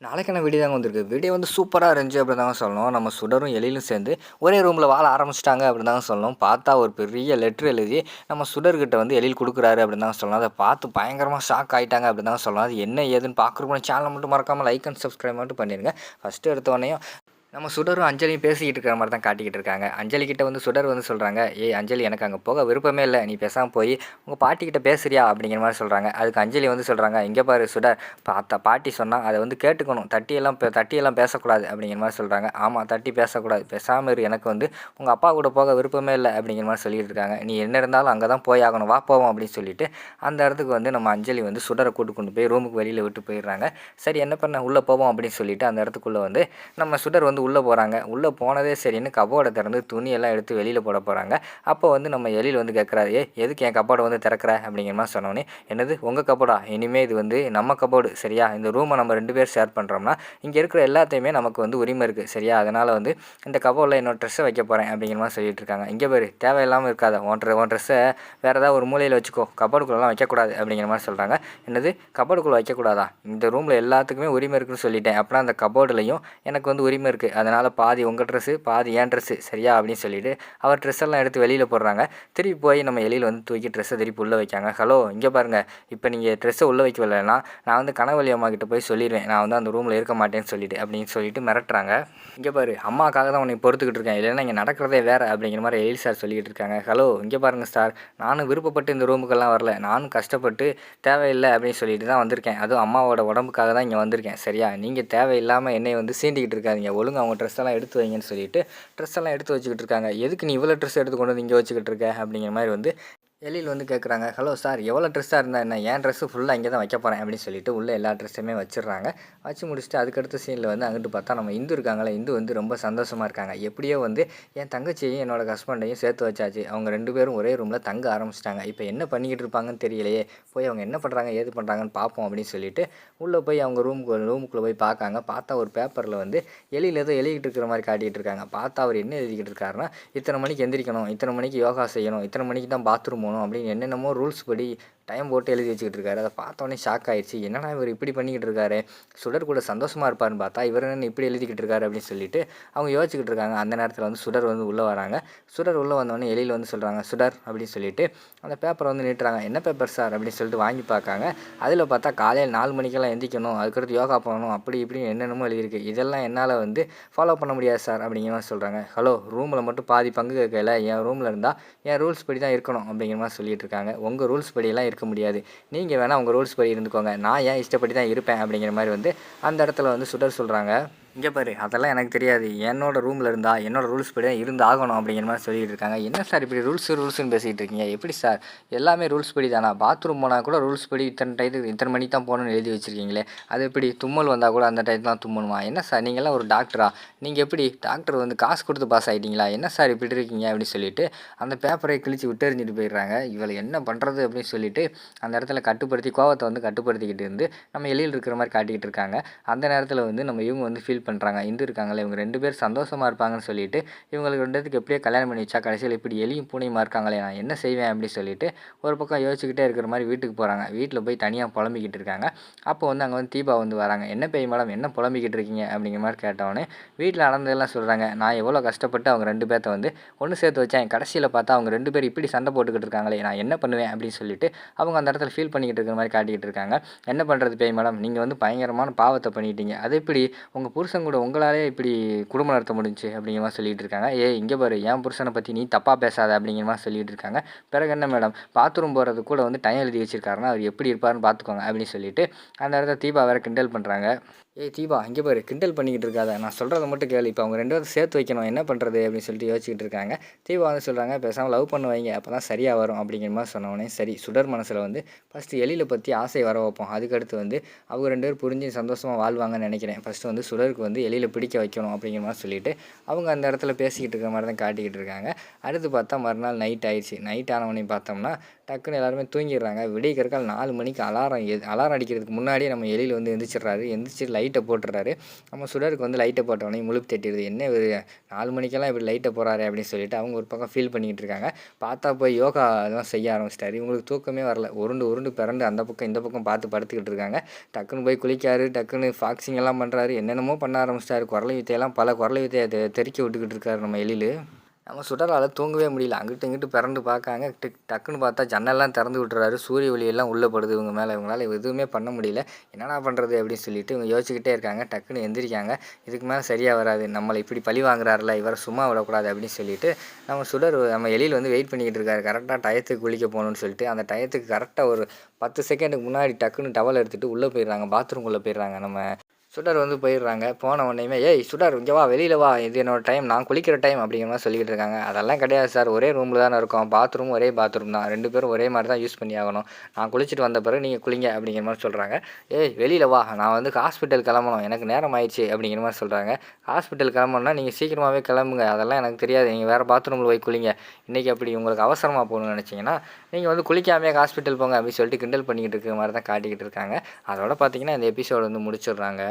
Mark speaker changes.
Speaker 1: நாளைக்கான வீடியோ தாங்க வந்திருக்கு. வீடியோ வந்து சூப்பரா இருந்துச்சு அப்படின்னு தாங்க சொல்லணும். நம்ம சுடரும் எழிலும் சேர்ந்து ஒரே ரூம்ல வாழ ஆரம்பிச்சுட்டாங்க அப்படின்னு தாங்க சொல்லணும். பார்த்தா ஒரு பெரிய லெட்டர் எழுதி நம்ம சுடர்கிட்ட வந்து எழில் குடுக்குறாரு அப்படின்னு தாங்க சொல்லணும். அத பார்த்து பயங்கரமா ஷாக் ஆயிட்டாங்க அப்படின்னு தாங்க சொல்லலாம். அது என்ன ஏதுன்னு பார்க்குறப்போ சேனலை மட்டும் மறக்காம லைக் அண்ட் சப்ஸ்கிரைப் மட்டும் பண்ணிருங்க. ஃபர்ஸ்ட் எடுத்த உடனே நம்ம சுடரும் அஞ்சலியும் பேசிக்கிட்டு இருக்கிற மாதிரி தான் காட்டிக்கிட்டு இருக்காங்க. அஞ்சலி கிட்ட வந்து சுடர் வந்து சொல்கிறாங்க, ஏய் அஞ்சலி, எனக்கு அங்கே போக விருப்பமே இல்லை, நீ பேசாமல் போய் உங்கள் பாட்டிக்கிட்ட பேசுறியா அப்படிங்கிற மாதிரி சொல்கிறாங்க. அதுக்கு அஞ்சலி வந்து சொல்கிறாங்க, இங்கே பாரு சுடர், பாட்டி சொன்னால் அதை வந்து கேட்டுக்கணும், தட்டியெல்லாம் பேசக்கூடாது அப்படிங்கிற மாதிரி சொல்கிறாங்க. ஆமாம், தட்டி பேசக்கூடாது, பேசாமல் இரு, எனக்கு வந்து உங்கள் அப்பா கூட போக விருப்பமே இல்லை அப்படிங்கிற மாதிரி சொல்லிட்டு இருக்காங்க. நீ என்ன இருந்தாலும் அங்கே தான் போய் ஆகணும், வா போவோம் அப்படின்னு சொல்லிட்டு அந்த இடத்துக்கு வந்து நம்ம அஞ்சலி வந்து சுடரை கூட்டு கொண்டு போய் ரூமுக்கு வெளியில் விட்டு போயிடுறாங்க. சரி என்ன பண்ண, உள்ளே போவோம் அப்படின்னு சொல்லிட்டு அந்த இடத்துக்குள்ளே வந்து நம்ம சுடர் வந்து உள்ளே போகிறாங்க. உள்ளே போனதே சரின்னு கபோர்டை திறந்து துணியெல்லாம் எடுத்து வெளியில் போட போகிறாங்க. அப்போ வந்து நம்ம எழில் வந்து கேட்குறாரு, எதுக்கு என் கபோர்டை வந்து திறக்கிற அப்படிங்கிற மாதிரி சொன்னோன்னே, என்னது உங்கள் கபோர்டா, இனிமேல் இது வந்து நம்ம கபோர்டு சரியா, இந்த ரூமை நம்ம 2 பேர் ஷேர் பண்ணுறோம்னா இங்கே இருக்கிற எல்லாத்தையுமே நமக்கு வந்து உரிமை இருக்குது சரியா, அதனால் வந்து இந்த கபோர்டில் என்னோட ட்ரெஸ்ஸை வைக்க போகிறேன் அப்படிங்கிற மாதிரி சொல்லிட்டு இருக்காங்க. இங்கே பேர் தேவையில்லாமல் இருக்காத, உன் ட்ரெஸ்ஸை வேறு ஏதாவது ஒரு மூலையில் வச்சுக்கோ, கபோர்டுக்குள்ளெல்லாம் வைக்கக்கூடாது அப்படிங்கிற மாதிரி சொல்கிறாங்க. என்னது கபோர்டுக்குள்ளே வைக்கக்கூடாதா, இந்த ரூமில் எல்லாத்துக்குமே உரிமை இருக்குன்னு சொல்லிட்டேன், அப்படின்னா அந்த கபோர்டுலையும் எனக்கு வந்து உரிமை இருக்குது, அதனால் பாதி உங்கள் ட்ரெஸ்ஸு பாதி ஏன் ட்ரெஸ்ஸு சரியா அப்படின்னு சொல்லிட்டு அவர் ட்ரெஸ்ஸெல்லாம் எடுத்து வெளியில் போடுறாங்க. திருப்பி போய் நம்ம எழில் வந்து தூக்கி ட்ரெஸ்ஸை திருப்பி உள்ளே வைக்காங்க. ஹலோ இங்கே பாருங்கள், இப்போ நீங்கள் ட்ரெஸ்ஸை உள்ளே வைக்கவில்லைன்னா நான் வந்து கனவழி அம்மா கிட்ட போய் சொல்லிடுவேன், நான் வந்து அந்த ரூமில் இருக்க மாட்டேன்னு சொல்லிட்டு அப்படின்னு சொல்லிட்டு மிரட்டுறாங்க. இங்கே பாரு, அம்மாக்காக தான் உன்னை பொறுத்துக்கிட்டு இருக்கேன், இல்லைன்னா இங்கே நடக்கிறதே வேறு அப்படிங்கிற மாதிரி எழில் சார் சொல்லிக்கிட்டு இருக்காங்க. ஹலோ இங்கே பாருங்கள் சார், நானும் விருப்பப்பட்டு இந்த ரூமுக்கெல்லாம் வரல, நானும் கஷ்டப்பட்டு தேவையில்லை அப்படின்னு சொல்லிட்டு தான் வந்திருக்கேன், அதுவும் அம்மாவோட உடம்புக்காக தான் இங்கே வந்திருக்கேன் சரியா, நீங்கள் தேவையில்லாமல் என்னை வந்து சீண்டிக்கிட்டு இருக்காதீங்க, ஒழுங்கு அவங்க ட்ரெஸ் எல்லாம் எடுத்து வைங்கன்னு சொல்லிட்டு ட்ரெஸ் எல்லாம் எடுத்து வச்சுக்கிட்டு இருக்காங்க. எதுக்கு நீ இவ்வளோ ட்ரெஸ் எடுத்து கொண்டு வந்து இங்கே வச்சுக்கிட்டு இருக்க அப்படிங்கிற மாதிரி வந்து எழில் வந்து கேட்குறாங்க. ஹலோ சார், எவ்வளோ ட்ரெஸ்ஸாக இருந்தால் என்ன, என் ட்ரெஸ்ஸு ஃபுல்லாக இங்கே தான் வைக்க போகிறேன் அப்படின்னு சொல்லிட்டு உள்ளே எல்லா ட்ரெஸ்ஸுமே வச்சிடுறாங்க. வச்சு முடிச்சுட்டு அதுக்கடுத்த சீனில் வந்து அங்கிட்டு பார்த்தா நம்ம இந்து இருக்காங்களே, இந்து வந்து ரொம்ப சந்தோஷமாக இருக்காங்க. எப்படியோ வந்து என் தங்கச்சியையும் என்னோட ஹஸ்பண்டையும் சேர்த்து வச்சாச்சு, அவங்க 2 பேரும் ஒரே ரூமில் தங்க ஆரம்பிச்சிட்டாங்க, இப்போ என்ன பண்ணிக்கிட்டு இருப்பாங்கன்னு தெரியலையே, போய் அவங்க என்ன பண்ணுறாங்க ஏது பண்ணுறாங்கன்னு பார்ப்போம் அப்படின்னு சொல்லிட்டு உள்ளே போய் அவங்க ரூமுக்குள்ளே போய் பார்க்காங்க. பார்த்தா ஒரு பேப்பரில் வந்து எழில் ஏதோ எழுதிக்கிட்டு இருக்கிற மாதிரி காட்டிகிட்டு இருக்காங்க. பார்த்தா அவர் என்ன எழுதிக்கிட்டு இருக்காருன்னா, இத்தனை மணிக்கு எந்திரிக்கணும், இத்தனை மணிக்கு யோகா செய்யணும், இத்தனை மணிக்கு தான் பாத்ரூம் போகணும் அப்படின்னு என்னென்னமோ ரூல்ஸ் படி டைம் போட்டு எழுதி வச்சுக்கிட்டு இருக்காரு. அதை பார்த்தோன்னே ஷாக் ஆயிடுச்சு, என்னடா இவர் இப்படி பண்ணிக்கிட்டு இருக்காரு, சுடர் கூட சந்தோஷமாக இருப்பார்னு பார்த்தா இவர் என்ன இப்படி எழுதிக்கிட்டு இருக்காரு அப்படின்னு சொல்லிட்டு அவங்க யோசிச்சுக்கிட்டு இருக்காங்க. அந்த நேரத்தில் வந்து சுடர் வந்து உள்ளே வராங்க. சுடர் உள்ளே வந்தோடனே எழில் வந்து சொல்கிறாங்க, சுடர் அப்படின்னு சொல்லிட்டு அந்த பேப்பரை வந்து நீட்டுறாங்க. என்ன பேப்பர் சார் அப்படின்னு சொல்லிட்டு வாங்கி பார்க்காங்க. அதில் பார்த்தா காலையில் 4 மணிக்கெல்லாம் எந்திக்கணும், அதுக்கடுத்து யோகா பண்ணணும், அப்படி இப்படின்னு என்னென்னமோ எழுதியிருக்கு, இதெல்லாம் என்னால் வந்து ஃபாலோ பண்ண முடியாது சார் அப்படிங்கிற மாதிரி சொல்கிறாங்க. ஹலோ, ரூமில் மட்டும் பாதி பங்கு கேட்கல, என் ரூமில் இருந்தால் என் ரூல்ஸ் படி தான் இருக்கணும் அப்படிங்கிற மாதிரி சொல்லிட்டு இருக்காங்க. உங்கள் ரூல்ஸ் படியெல்லாம் இருக்க முடியாது, நீங்கள் வேணால் உங்கள் ரூல்ஸ் படி இருந்துக்கோங்க, நான் ஏன் இஷ்டப்படி தான் இருப்பேன் அப்படிங்கிற மாதிரி வந்து அந்த இடத்துல வந்து சுடர் சொல்கிறாங்க. இங்கே பாரு, அதெல்லாம் எனக்கு தெரியாது, என்னோட ரூமில் இருந்தால் என்னோடய ரூல்ஸ் படி தான் இருந்து ஆகணும் அப்படிங்கிற மாதிரி சொல்லிகிட்டு இருக்காங்க. என்ன சார் இப்படி ரூல்ஸ்னு பேசிகிட்டு இருக்கீங்க, எப்படி சார் எல்லாமே ரூல்ஸ் படி தானா, பாத்ரூம் போனால் கூட ரூல்ஸ் படி இத்தனை மணிக்கு தான் போகணும்னு எழுதி வச்சுருக்கீங்களே, அது எப்படி தும்மல் வந்தால் கூட அந்த டைத்து தான் தும்மணுமா, என்ன சார் நீங்கள்லாம் ஒரு டாக்டரா, நீங்கள் எப்படி டாக்டர் வந்து காசு கொடுத்து பாஸ் ஆகிட்டீங்களா, என்ன சார் இப்படி இருக்கீங்க அப்படின்னு சொல்லிட்டு அந்த பேப்பரை கிழிச்சு விட்டெறிஞ்சிட்டு போயிடுறாங்க. இவளை என்ன பண்ணுறது அப்படின்னு சொல்லிட்டு அந்த இடத்துல கோவத்தை வந்து கட்டுப்படுத்திக்கிட்டு இருந்து நம்ம எழில் இருக்கிற மாதிரி காட்டிக்கிட்டு இருக்காங்க. அந்த நேரத்தில் வந்து நம்ம இவங்க வந்து ஃபீல் பண்ணுறாங்க, இந்து இருக்காங்களே இவங்க 2 பேர் சந்தோஷமாக இருப்பாங்கன்னு சொல்லிட்டு இவங்களுக்கு 2 பேருக்கு எப்படியோ கல்யாணம் பண்ணி வச்சா கடைசியில் இப்படி எலியும் பூனையுமா இருக்காங்களே, நான் என்ன செய்வேன் அப்படின்னு சொல்லிட்டு ஒரு பக்கம் யோசிச்சுக்கிட்டே இருக்கிற மாதிரி வீட்டுக்கு போகிறாங்க. வீட்டில் போய் தனியாக புலம்பிக்கிட்டு இருக்காங்க. அப்போ வந்து அங்கே வந்து தீபா வந்து வராங்க. என்ன பேய் மேடம், என்ன புலம்பிக்கிட்டு இருக்கீங்க அப்படிங்கிற மாதிரி கேட்டவொடனே வீட்டில் நடந்ததெல்லாம் சொல்கிறாங்க. நான் எவ்வளோ கஷ்டப்பட்டு அவங்க 2 பேர்த்த வந்து ஒன்று சேர்த்து வச்சேன், கடைசியில் பார்த்தா அவங்க 2 பேர் இப்படி சண்டை போட்டுக்கிட்டு இருக்காங்களே, நான் என்ன பண்ணுவேன் அப்படின்னு சொல்லிட்டு அவங்க அந்த இடத்துல ஃபீல் பண்ணிக்கிட்டு இருக்கிற மாதிரி காட்டிக்கிட்டு இருக்காங்க. என்ன பண்ணுறது பேய் மேடம், நீங்கள் வந்து பயங்கரமான பாவத்தை பண்ணிட்டீங்க, அது எப்படி உங்கள் புருஷன் கூட உங்களாலே இப்படி குடும்பம் நடத்த முடிஞ்சு அப்படிங்கிற மாதிரி சொல்லிட்டு இருக்காங்க. இங்கே பாரு, என் புருஷனை பற்றி நீ தப்பாக பேசாத அப்படிங்கிற மாதிரி சொல்லிட்டு இருக்காங்க. பிறகு என்ன மேடம், பாத்ரூம் போகிறது கூட வந்து டைம் எழுதி வச்சிருக்காருன்னா அவர் எப்படி இருப்பாருன்னு பார்த்துக்கோங்க அப்படின்னு சொல்லிட்டு அந்த இடத்துல தீபா வேறு கிண்டல் பண்ணுறாங்க. தீபா இங்கே பாரு, கிண்டல் பண்ணிக்கிட்டு இருக்காத, நான் சொல்கிறத மட்டும் கேளு, இப்போ அவங்க 2 பேரும் சேர்த்து வைக்கணும், என்ன பண்ணுறது அப்படின்னு சொல்லிட்டு யோசிச்சுட்டு இருக்காங்க. தீபா வந்து சொல்கிறாங்க, பேசாமல் லவ் பண்ண வைங்க, அப்போ தான் சரியாக வரும் அப்படிங்கிற மாதிரி சொன்னோடனே சரி, சுடர் மனசில் வந்து ஃபஸ்ட்டு எழிலை பற்றி ஆசை வர வைப்போம், அதுக்கடுத்து வந்து அவங்க 2 பேரும் புரிஞ்சு சந்தோஷமாக வாழ்வாங்கன்னு நினைக்கிறேன், ஃபஸ்ட்டு வந்து சுடருக்கு வந்து எழிலை பிடிக்க வைக்கணும் அப்படிங்கிற மாதிரி சொல்லிட்டு அவங்க அந்த இடத்துல பேசிக்கிட்டு இருக்கிற மாதிரி தான் காட்டிக்கிட்டு இருக்காங்க. அடுத்து பார்த்தா மறுநாள் நைட் ஆயிடுச்சு. நைட் ஆனவொடனே பார்த்தோம்னா டக்குன்னு எல்லாருமே தூங்கிடுறாங்க. விடிய கற்கால் 4 மணிக்கு அலாரம் அடிக்கிறதுக்கு முன்னாடியே நம்ம எழில் வந்து எந்திரிச்சிடுறாரு. எந்திரிச்சு லைட்டை போட்டுறாரு. நம்ம சுடருக்கு வந்து லைட்டை போட்டவொடனே முழிப்பு தட்டிடுது. என்ன இவரு 4 மணிக்கெல்லாம் இப்படி லைட்டை போடுறாரே அப்படின்னு சொல்லிட்டு அவங்க ஒரு பக்கம் ஃபீல் பண்ணிக்கிட்டு இருக்காங்க. பார்த்தா போய் யோகா அதெல்லாம் செய்ய ஆரம்பிச்சிட்டாரு. இவங்களுக்கு தூக்கமே வரல. உருண்டு உருண்டு பிறண்டு அந்த பக்கம் இந்த பக்கம் பார்த்து படுத்துக்கிட்டு இருக்காங்க. டக்குன்னு போய் குளிக்காரு, டக்குன்னு ஃபாக்ஸிங் எல்லாம் பண்ணுறாரு, என்னென்னமோ பண்ண ஆரம்பிச்சிட்டாரு. குரலை வித்தையெல்லாம் பல குரலை வித்தையை தெறிக்க விட்டுக்கிட்டு இருக்காரு நம்ம எழில். நம்ம சுடரால் தூங்கவே முடியல. அங்கிட்டு இங்கிட்டு பிறண்டு பார்க்காங்க. டக்குன்னு பார்த்தா ஜன்னல்லாம் திறந்து விட்டுறாரு. சூரிய ஒளியெல்லாம் உள்ளே படுது இவங்க மேலே. இவங்களால எதுவுமே பண்ண முடியல. என்னடா பண்ணுறது அப்படின்னு சொல்லிட்டு இவங்க யோசிச்சுக்கிட்டே இருக்காங்க. டக்குன்னு எந்திரிக்காங்க. இதுக்கு மேலே சரியாக வராது, நம்மளை இப்படி பழி வாங்குறாருல, இவரை சும்மா விடக்கூடாது அப்படின்னு சொல்லிட்டு நம்ம எழில் வந்து வெயிட் பண்ணிக்கிட்டு இருக்காரு. கரெக்டாக டயத்துக்கு குளிக்க போகணுன்னு சொல்லிட்டு அந்த டயத்துக்கு கரெக்டாக ஒரு 10 செகண்டுக்கு முன்னாடி டக்குன்னு டவல் எடுத்துகிட்டு உள்ளே போயிடுறாங்க. பாத்ரூம்குள்ளே போயிடுறாங்க. நம்ம சுடர் வந்து போயிடுறாங்க. போன உடனேயுமே ஏய் சுடர் இங்கே வா, வெளியில் வா, இது என்னோடய டைம், நான் குளிக்கிற டைம் அப்படிங்கிற மாதிரி சொல்லிக்கிட்டு இருக்காங்க. அதெல்லாம் கிடையாது சார், ஒரே ரூமில் தானே இருக்கோம், பாத்ரூம் ஒரே பாத்ரூம் தான், 2 பேரும் ஒரே மாதிரி தான் யூஸ் பண்ணி ஆகணும், நான் குளிச்சுட்டு வந்த பிறகு நீங்கள் குளிங்க அப்படிங்கிற மாதிரி சொல்கிறாங்க. ஏய் வெளியில் வா, நான் வந்து ஹாஸ்பிட்டல் கிளம்பணும், எனக்கு நேரம் ஆயிடுச்சு அப்படிங்கிற மாதிரி சொல்கிறாங்க. ஹாஸ்பிட்டல் கிளம்பணுன்னா நீங்கள் சீக்கிரமாகவே கிளம்புங்க, அதெல்லாம் எனக்கு தெரியாது, நீங்கள் வேறு பாத்ரூமில் போய் குளிங்க, இன்றைக்கி அப்படி உங்களுக்கு அவசரமாக போகணும்னு நினச்சிங்கன்னா நீங்கள் வந்து குளிக்காமே ஹாஸ்பிட்டல் போங்க அப்படின்னு சொல்லிட்டு கிண்டல் பண்ணிக்கிட்டு இருக்க மாதிரி தான் காட்டிக்கிட்டு இருக்காங்க. அதோட பார்த்தீங்கன்னா இந்த எபிசோடு வந்து முடிச்சிடுறாங்க.